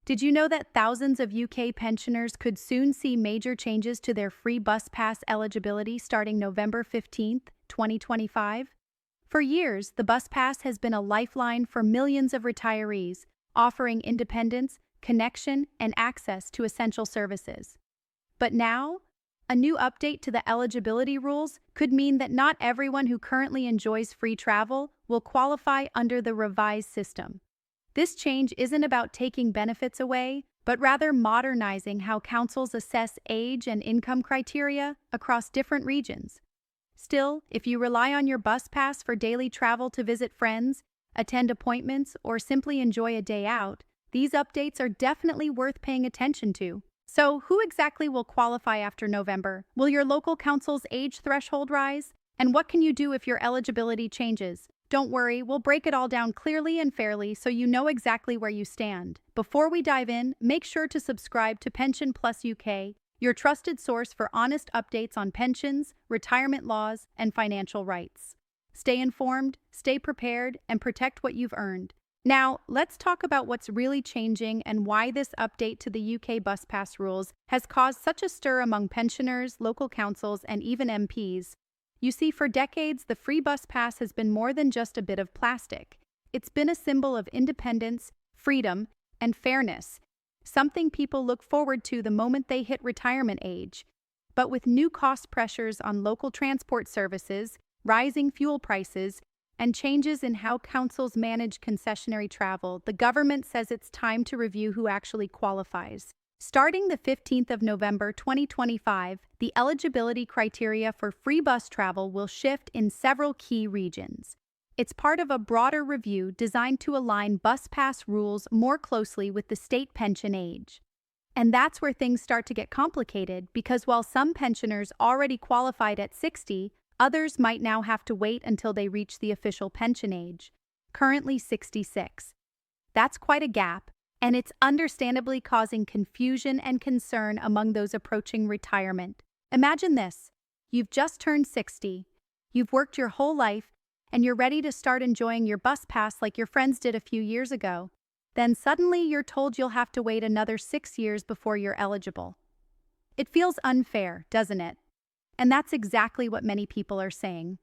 Did you know that thousands of UK pensioners could soon see major changes to their free bus pass eligibility starting November 15th, 2025? For years, the bus pass has been a lifeline for millions of retirees, offering independence, connection, and access to essential services. But now, a new update to the eligibility rules could mean that not everyone who currently enjoys free travel will qualify under the revised system. This change isn't about taking benefits away, but rather modernizing how councils assess age and income criteria across different regions. Still, if you rely on your bus pass for daily travel to visit friends, attend appointments, or simply enjoy a day out, these updates are definitely worth paying attention to. So, who exactly will qualify after November? Will your local council's age threshold rise? And what can you do if your eligibility changes? Don't worry, we'll break it all down clearly and fairly so you know exactly where you stand. Before we dive in, make sure to subscribe to Pension Plus UK, your trusted source for honest updates on pensions, retirement laws, and financial rights. Stay informed, stay prepared, and protect what you've earned. Now, let's talk about what's really changing and why this update to the UK bus pass rules has caused such a stir among pensioners, local councils, and even MPs. You see, for decades, the free bus pass has been more than just a bit of plastic. It's been a symbol of independence, freedom, and fairness, something people look forward to the moment they hit retirement age. But with new cost pressures on local transport services, rising fuel prices, and changes in how councils manage concessionary travel, the government says it's time to review who actually qualifies. Starting the 15th of November 2025, the eligibility criteria for free bus travel will shift in several key regions. It's part of a broader review designed to align bus pass rules more closely with the state pension age. And that's where things start to get complicated, because while some pensioners already qualified at 60, others might now have to wait until they reach the official pension age, currently 66. That's quite a gap, and it's understandably causing confusion and concern among those approaching retirement. Imagine this: you've just turned 60, you've worked your whole life, and you're ready to start enjoying your bus pass like your friends did a few years ago. Then suddenly you're told you'll have to wait another 6 years before you're eligible. It feels unfair, doesn't it? And that's exactly what many people are saying.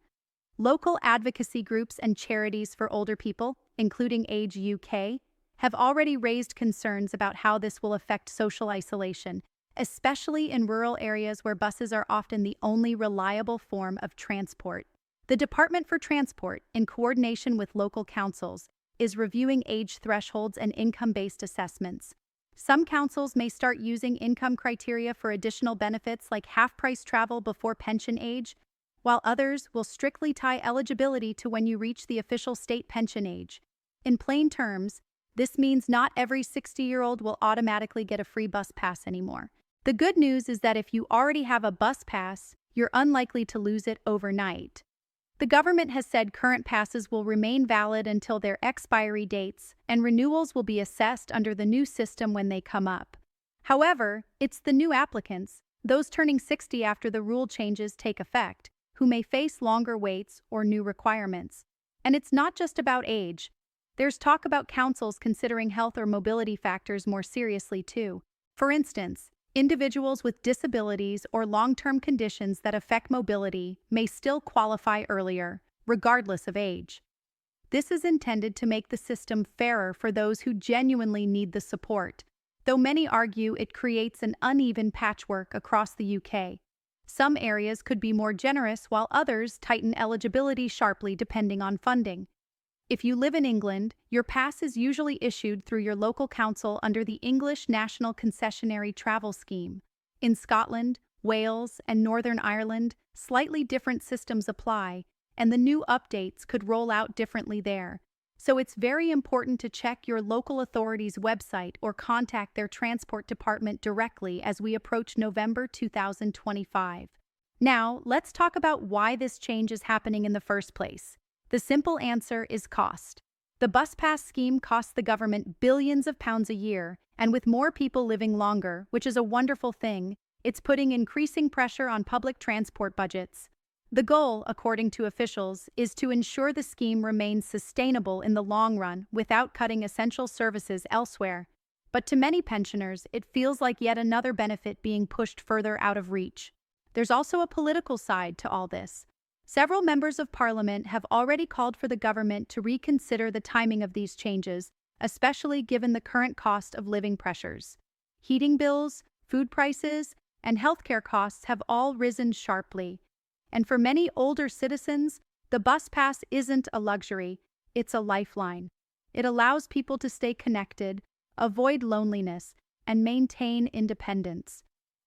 Local advocacy groups and charities for older people, including Age UK, have already raised concerns about how this will affect social isolation, especially in rural areas where buses are often the only reliable form of transport. The Department for Transport, in coordination with local councils, is reviewing age thresholds and income-based assessments. Some councils may start using income criteria for additional benefits like half-price travel before pension age, while others will strictly tie eligibility to when you reach the official state pension age. In plain terms, this means not every 60-year-old will automatically get a free bus pass anymore. The good news is that if you already have a bus pass, you're unlikely to lose it overnight. The government has said current passes will remain valid until their expiry dates, and renewals will be assessed under the new system when they come up. However, it's the new applicants, those turning 60 after the rule changes take effect, who may face longer waits or new requirements. And it's not just about age. There's talk about councils considering health or mobility factors more seriously too. For instance, individuals with disabilities or long-term conditions that affect mobility may still qualify earlier, regardless of age. This is intended to make the system fairer for those who genuinely need the support, though many argue it creates an uneven patchwork across the UK. Some areas could be more generous while others tighten eligibility sharply depending on funding. If you live in England, your pass is usually issued through your local council under the English National Concessionary Travel Scheme. In Scotland, Wales, and Northern Ireland, slightly different systems apply, and the new updates could roll out differently there. So it's very important to check your local authority's website or contact their transport department directly as we approach November 2025. Now, let's talk about why this change is happening in the first place. The simple answer is cost. The bus pass scheme costs the government billions of pounds a year, and with more people living longer, which is a wonderful thing, it's putting increasing pressure on public transport budgets. The goal, according to officials, is to ensure the scheme remains sustainable in the long run without cutting essential services elsewhere. But to many pensioners, it feels like yet another benefit being pushed further out of reach. There's also a political side to all this. Several members of parliament have already called for the government to reconsider the timing of these changes, especially given the current cost of living pressures. Heating bills, food prices, and healthcare costs have all risen sharply. And for many older citizens, the bus pass isn't a luxury, it's a lifeline. It allows people to stay connected, avoid loneliness, and maintain independence.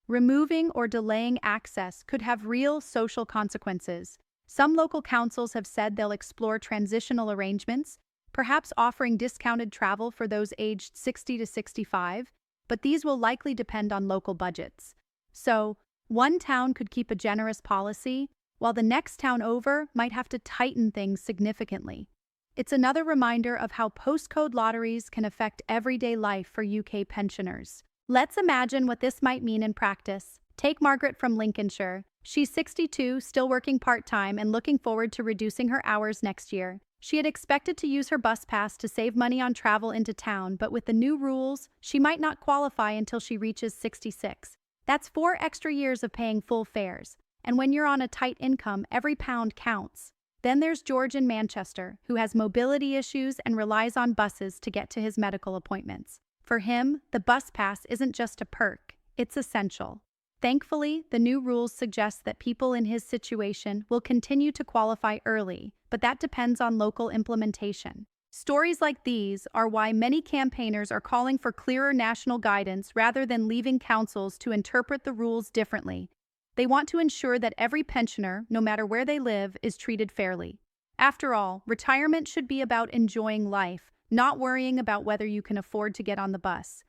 Removing or delaying access could have real social consequences. Some local councils have said they'll explore transitional arrangements, perhaps offering discounted travel for those aged 60 to 65, but these will likely depend on local budgets. So, one town could keep a generous policy, while the next town over might have to tighten things significantly. It's another reminder of how postcode lotteries can affect everyday life for UK pensioners. Let's imagine what this might mean in practice. Take Margaret from Lincolnshire. She's 62, still working part-time and looking forward to reducing her hours next year. She had expected to use her bus pass to save money on travel into town, but with the new rules, she might not qualify until she reaches 66. That's 4 extra years of paying full fares. And when you're on a tight income, every pound counts. Then there's George in Manchester, who has mobility issues and relies on buses to get to his medical appointments. For him, the bus pass isn't just a perk, it's essential. Thankfully, the new rules suggest that people in his situation will continue to qualify early, but that depends on local implementation. Stories like these are why many campaigners are calling for clearer national guidance rather than leaving councils to interpret the rules differently. They want to ensure that every pensioner, no matter where they live, is treated fairly. After all, retirement should be about enjoying life, not worrying about whether you can afford to get on the bus.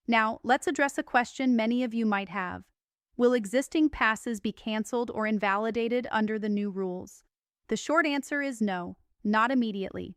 Now, let's address a question many of you might have. Will existing passes be canceled or invalidated under the new rules? The short answer is no, not immediately.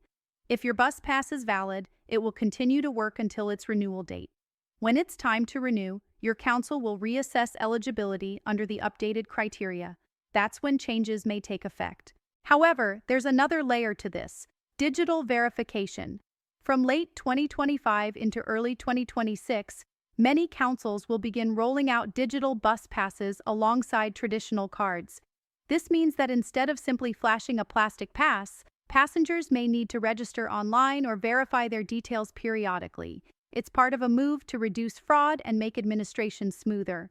If your bus pass is valid, it will continue to work until its renewal date. When it's time to renew, your council will reassess eligibility under the updated criteria. That's when changes may take effect. However, there's another layer to this: digital verification. From late 2025 into early 2026, many councils will begin rolling out digital bus passes alongside traditional cards. This means that instead of simply flashing a plastic pass, passengers may need to register online or verify their details periodically. It's part of a move to reduce fraud and make administration smoother.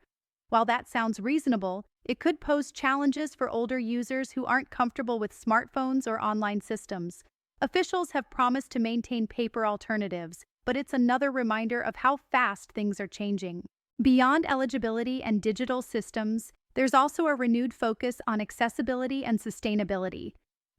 While that sounds reasonable, it could pose challenges for older users who aren't comfortable with smartphones or online systems. Officials have promised to maintain paper alternatives, but it's another reminder of how fast things are changing. Beyond eligibility and digital systems, there's also a renewed focus on accessibility and sustainability.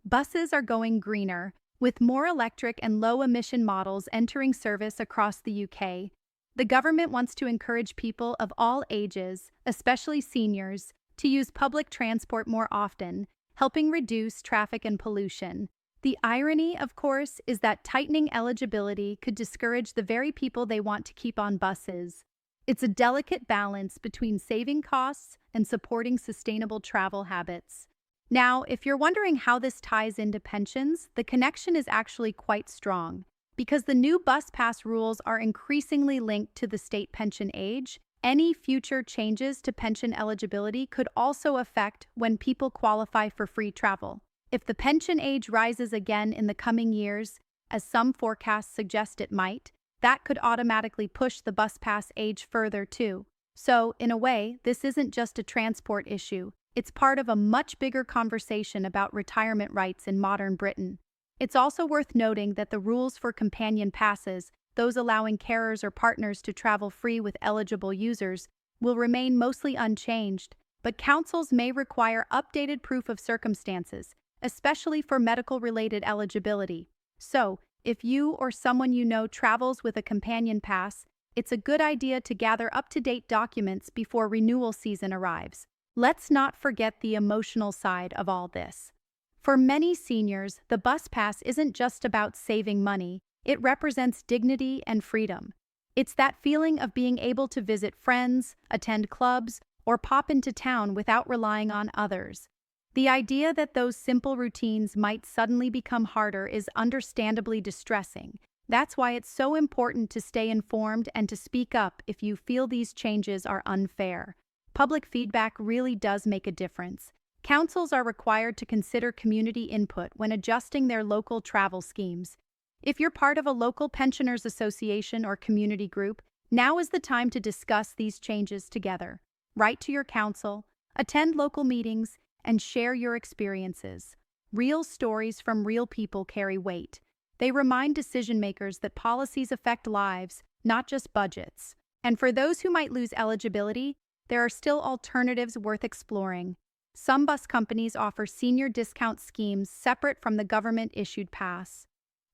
Buses are going greener, with more electric and low-emission models entering service across the UK. The government wants to encourage people of all ages, especially seniors, to use public transport more often, helping reduce traffic and pollution. The irony, of course, is that tightening eligibility could discourage the very people they want to keep on buses. It's a delicate balance between saving costs and supporting sustainable travel habits. Now, if you're wondering how this ties into pensions, the connection is actually quite strong. Because the new bus pass rules are increasingly linked to the state pension age, any future changes to pension eligibility could also affect when people qualify for free travel. If the pension age rises again in the coming years, as some forecasts suggest it might, that could automatically push the bus pass age further too. So, in a way, this isn't just a transport issue. It's part of a much bigger conversation about retirement rights in modern Britain. It's also worth noting that the rules for companion passes, those allowing carers or partners to travel free with eligible users, will remain mostly unchanged, but councils may require updated proof of circumstances, especially for medical-related eligibility. So, if you or someone you know travels with a companion pass, it's a good idea to gather up-to-date documents before renewal season arrives. Let's not forget the emotional side of all this. For many seniors, the bus pass isn't just about saving money, it represents dignity and freedom. It's that feeling of being able to visit friends, attend clubs, or pop into town without relying on others. The idea that those simple routines might suddenly become harder is understandably distressing, That's why it's so important to stay informed and to speak up if you feel these changes are unfair. Public feedback really does make a difference. Councils are required to consider community input when adjusting their local travel schemes. If you're part of a local pensioners association or community group, now is the time to discuss these changes together. Write to your council, attend local meetings, and share your experiences. Real stories from real people carry weight. They remind decision makers that policies affect lives, not just budgets. And for those who might lose eligibility, there are still alternatives worth exploring. Some bus companies offer senior discount schemes separate from the government-issued pass.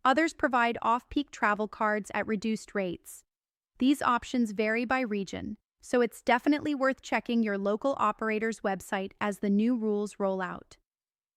Others provide off-peak travel cards at reduced rates. These options vary by region, so it's definitely worth checking your local operator's website as the new rules roll out.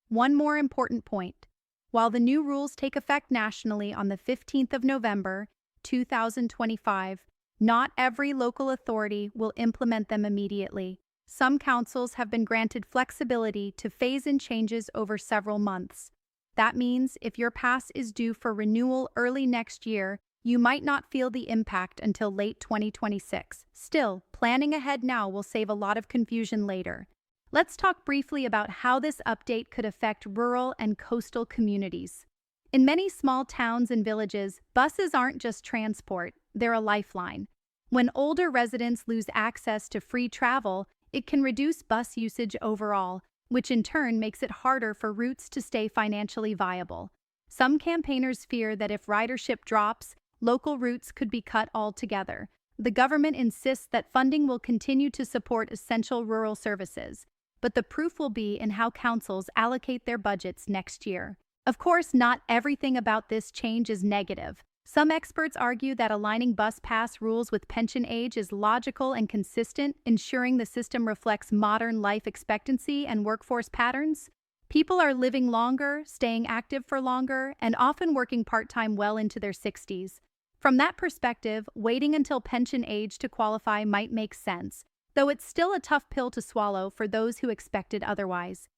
One more important point. While the new rules take effect nationally on the 15th of November, 2025, not every local authority will implement them immediately. Some councils have been granted flexibility to phase in changes over several months. That means if your pass is due for renewal early next year, you might not feel the impact until late 2026. Still, planning ahead now will save a lot of confusion later. Let's talk briefly about how this update could affect rural and coastal communities. In many small towns and villages, buses aren't just transport, they're a lifeline. When older residents lose access to free travel, it can reduce bus usage overall, which in turn makes it harder for routes to stay financially viable. Some campaigners fear that if ridership drops, local routes could be cut altogether. The government insists that funding will continue to support essential rural services, but the proof will be in how councils allocate their budgets next year. Of course, not everything about this change is negative. Some experts argue that aligning bus pass rules with pension age is logical and consistent, ensuring the system reflects modern life expectancy and workforce patterns. People are living longer, staying active for longer, and often working part-time well into their 60s. From that perspective, waiting until pension age to qualify might make sense, though it's still a tough pill to swallow for those who expected otherwise.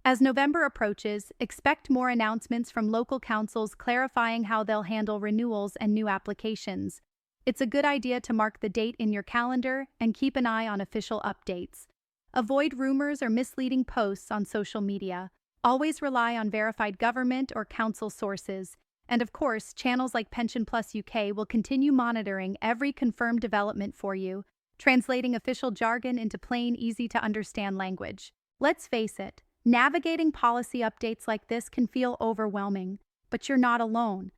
As November approaches, expect more announcements from local councils clarifying how they'll handle renewals and new applications. It's a good idea to mark the date in your calendar and keep an eye on official updates. Avoid rumors or misleading posts on social media. Always rely on verified government or council sources. And of course, channels like Pension Plus UK will continue monitoring every confirmed development for you, translating official jargon into plain, easy-to-understand language. Let's face it, navigating policy updates like this can feel overwhelming, but you're not alone.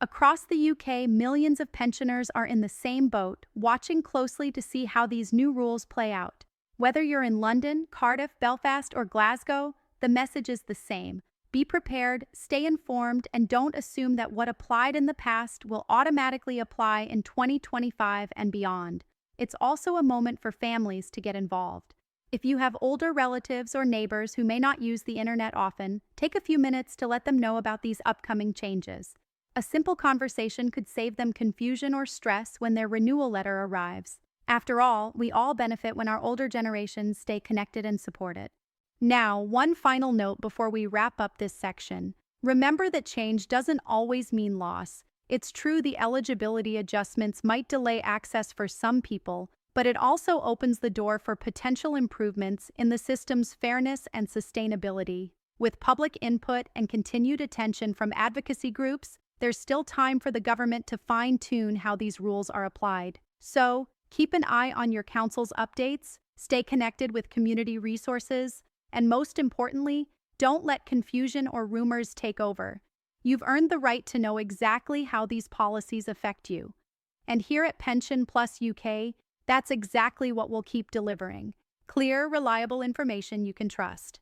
Across the UK, millions of pensioners are in the same boat, watching closely to see how these new rules play out. Whether you're in London, Cardiff, Belfast, or Glasgow, the message is the same. Be prepared, stay informed, and don't assume that what applied in the past will automatically apply in 2025 and beyond. It's also a moment for families to get involved. If you have older relatives or neighbors who may not use the internet often, take a few minutes to let them know about these upcoming changes. A simple conversation could save them confusion or stress when their renewal letter arrives. After all, we all benefit when our older generations stay connected and supported. Now, one final note before we wrap up this section. Remember that change doesn't always mean loss. It's true the eligibility adjustments might delay access for some people, but it also opens the door for potential improvements in the system's fairness and sustainability. With public input and continued attention from advocacy groups, there's still time for the government to fine-tune how these rules are applied. So, keep an eye on your council's updates, stay connected with community resources, and most importantly, don't let confusion or rumors take over. You've earned the right to know exactly how these policies affect you. And here at Pension Plus UK, that's exactly what we'll keep delivering. Clear, reliable information you can trust.